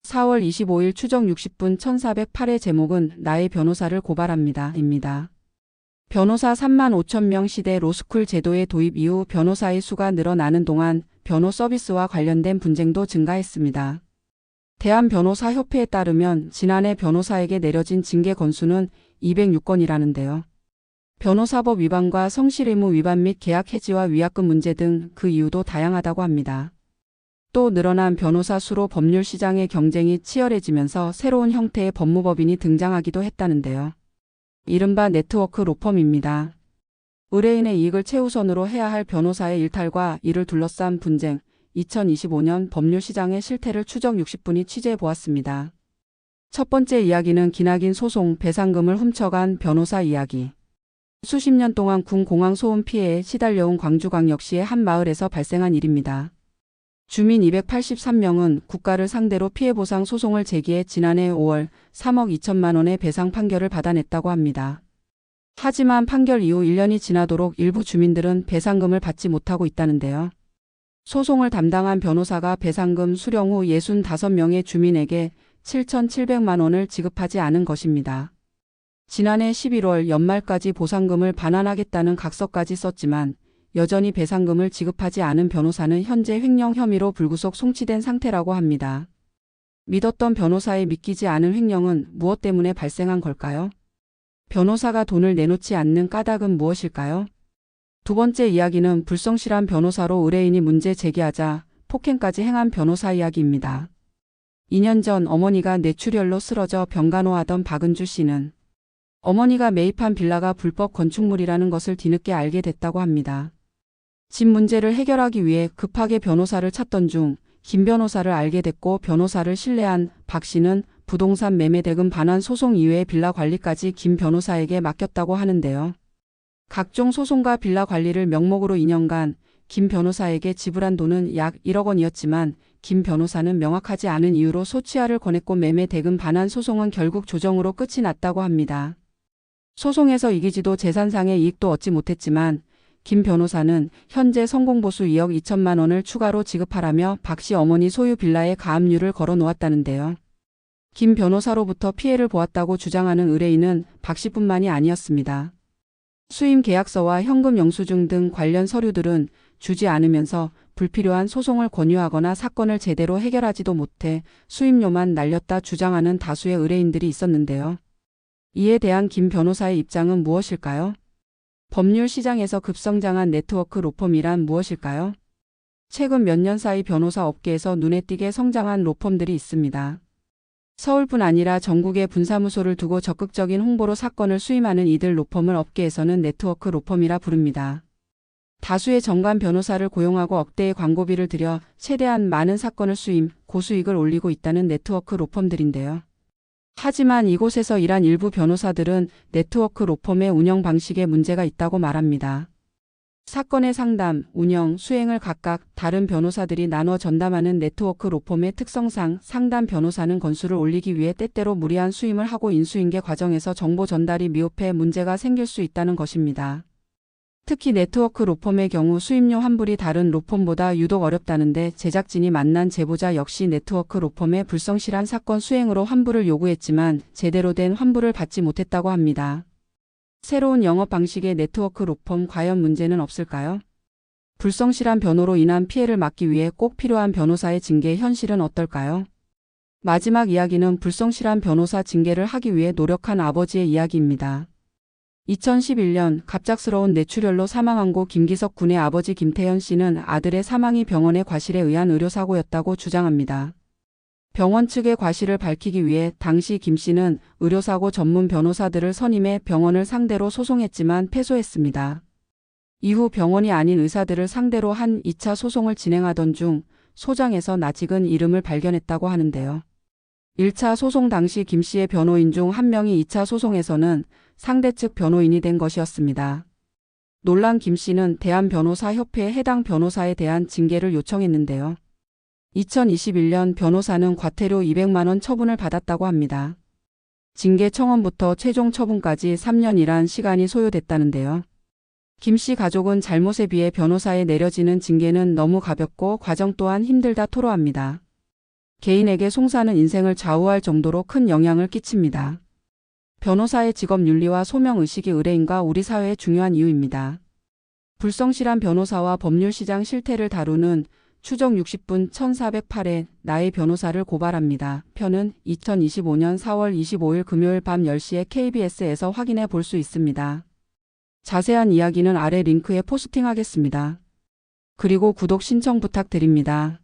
4월 25일 추정 60분 1408의 제목은 나의 변호사를 고발합니다. 입니다. 변호사 3만 5천 명 시대 로스쿨 제도의 도입 이후 변호사의 수가 늘어나는 동안 변호 서비스와 관련된 분쟁도 증가했습니다. 대한변호사협회에 따르면 지난해 변호사에게 내려진 징계 건수는 206건이라는데요. 변호사법 위반과 성실의무 위반 및 계약 해지와 위약금 문제 등 그 이유도 다양하다고 합니다. 또 늘어난 변호사 수로 법률 시장의 경쟁이 치열해지면서 새로운 형태의 법무법인이 등장하기도 했다는데요. 이른바 네트워크 로펌입니다. 의뢰인의 이익을 최우선으로 해야 할 변호사의 일탈과 이를 둘러싼 분쟁, 2025년 법률 시장의 실태를 추적 60분이 취재해 보았습니다. 첫 번째 이야기는 기나긴 소송, 배상금을 훔쳐간 변호사 이야기. 수십 년 동안 군 공항 소음 피해에 시달려온 광주광역시의 한 마을에서 발생한 일입니다. 주민 283명은 국가를 상대로 피해보상 소송을 제기해 지난해 5월 3억 2천만 원의 배상 판결을 받아냈다고 합니다. 하지만 판결 이후 1년이 지나도록 일부 주민들은 배상금을 받지 못하고 있다는데요. 소송을 담당한 변호사가 배상금 수령 후 65명의 주민에게 7,700만 원을 지급하지 않은 것입니다. 지난해 11월 연말까지 보상금을 반환하겠다는 각서까지 썼지만 여전히 배상금을 지급하지 않은 변호사는 현재 횡령 혐의로 불구속 송치된 상태라고 합니다. 믿었던 변호사의 믿기지 않은 횡령은 무엇 때문에 발생한 걸까요? 변호사가 돈을 내놓지 않는 까닭은 무엇일까요? 두 번째 이야기는 불성실한 변호사로 의뢰인이 문제 제기하자 폭행까지 행한 변호사 이야기입니다. 2년 전 어머니가 뇌출혈로 쓰러져 병간호하던 박은주 씨는 어머니가 매입한 빌라가 불법 건축물이라는 것을 뒤늦게 알게 됐다고 합니다. 집 문제를 해결하기 위해 급하게 변호사를 찾던 중 김 변호사를 알게 됐고 변호사를 신뢰한 박 씨는 부동산 매매 대금 반환 소송 이외에 빌라 관리까지 김 변호사에게 맡겼다고 하는데요. 각종 소송과 빌라 관리를 명목으로 2년간 김 변호사에게 지불한 돈은 약 1억 원이었지만 김 변호사는 명확하지 않은 이유로 소취하를 권했고 매매 대금 반환 소송은 결국 조정으로 끝이 났다고 합니다. 소송에서 이기지도 재산상의 이익도 얻지 못했지만 김 변호사는 현재 성공보수 2억 2천만 원을 추가로 지급하라며 박 씨 어머니 소유 빌라에 가압류를 걸어 놓았다는데요. 김 변호사로부터 피해를 보았다고 주장하는 의뢰인은 박 씨뿐만이 아니었습니다. 수임 계약서와 현금 영수증 등 관련 서류들은 주지 않으면서 불필요한 소송을 권유하거나 사건을 제대로 해결하지도 못해 수임료만 날렸다 주장하는 다수의 의뢰인들이 있었는데요. 이에 대한 김 변호사의 입장은 무엇일까요? 법률 시장에서 급성장한 네트워크 로펌이란 무엇일까요? 최근 몇 년 사이 변호사 업계에서 눈에 띄게 성장한 로펌들이 있습니다. 서울뿐 아니라 전국에 분사무소를 두고 적극적인 홍보로 사건을 수임하는 이들 로펌을 업계에서는 네트워크 로펌이라 부릅니다. 다수의 정관 변호사를 고용하고 억대의 광고비를 들여 최대한 많은 사건을 수임, 고수익을 올리고 있다는 네트워크 로펌들인데요. 하지만 이곳에서 일한 일부 변호사들은 네트워크 로펌의 운영 방식에 문제가 있다고 말합니다. 사건의 상담, 운영, 수행을 각각 다른 변호사들이 나눠 전담하는 네트워크 로펌의 특성상 상담 변호사는 건수를 올리기 위해 때때로 무리한 수임을 하고 인수인계 과정에서 정보 전달이 미흡해 문제가 생길 수 있다는 것입니다. 특히 네트워크 로펌의 경우 수임료 환불이 다른 로펌보다 유독 어렵다는데 제작진이 만난 제보자 역시 네트워크 로펌의 불성실한 사건 수행으로 환불을 요구했지만 제대로 된 환불을 받지 못했다고 합니다. 새로운 영업 방식의 네트워크 로펌 과연 문제는 없을까요? 불성실한 변호로 인한 피해를 막기 위해 꼭 필요한 변호사의 징계 현실은 어떨까요? 마지막 이야기는 불성실한 변호사 징계를 하기 위해 노력한 아버지의 이야기입니다. 2011년 갑작스러운 뇌출혈로 사망한 고 김기석 군의 아버지 김태현 씨는 아들의 사망이 병원의 과실에 의한 의료사고였다고 주장합니다. 병원 측의 과실을 밝히기 위해 당시 김 씨는 의료사고 전문 변호사들을 선임해 병원을 상대로 소송했지만 패소했습니다. 이후 병원이 아닌 의사들을 상대로 한 2차 소송을 진행하던 중 소장에서 낯익은 이름을 발견했다고 하는데요. 1차 소송 당시 김 씨의 변호인 중 한 명이 2차 소송에서는 상대 측 변호인이 된 것이었습니다. 놀란 김 씨는 대한변호사협회에 해당 변호사에 대한 징계를 요청했는데요. 2021년 변호사는 과태료 200만 원 처분을 받았다고 합니다. 징계 청원부터 최종 처분까지 3년이란 시간이 소요됐다는데요. 김 씨 가족은 잘못에 비해 변호사에 내려지는 징계는 너무 가볍고 과정 또한 힘들다 토로합니다. 개인에게 송사는 인생을 좌우할 정도로 큰 영향을 끼칩니다. 변호사의 직업 윤리와 소명 의식이 의뢰인과 우리 사회에 중요한 이유입니다. 불성실한 변호사와 법률시장 실태를 다루는 추정 60분 1408회 나의 변호사를 고발합니다. 편은 2025년 4월 25일 금요일 밤 10시에 KBS에서 확인해 볼 수 있습니다. 자세한 이야기는 아래 링크에 포스팅하겠습니다. 그리고 구독 신청 부탁드립니다.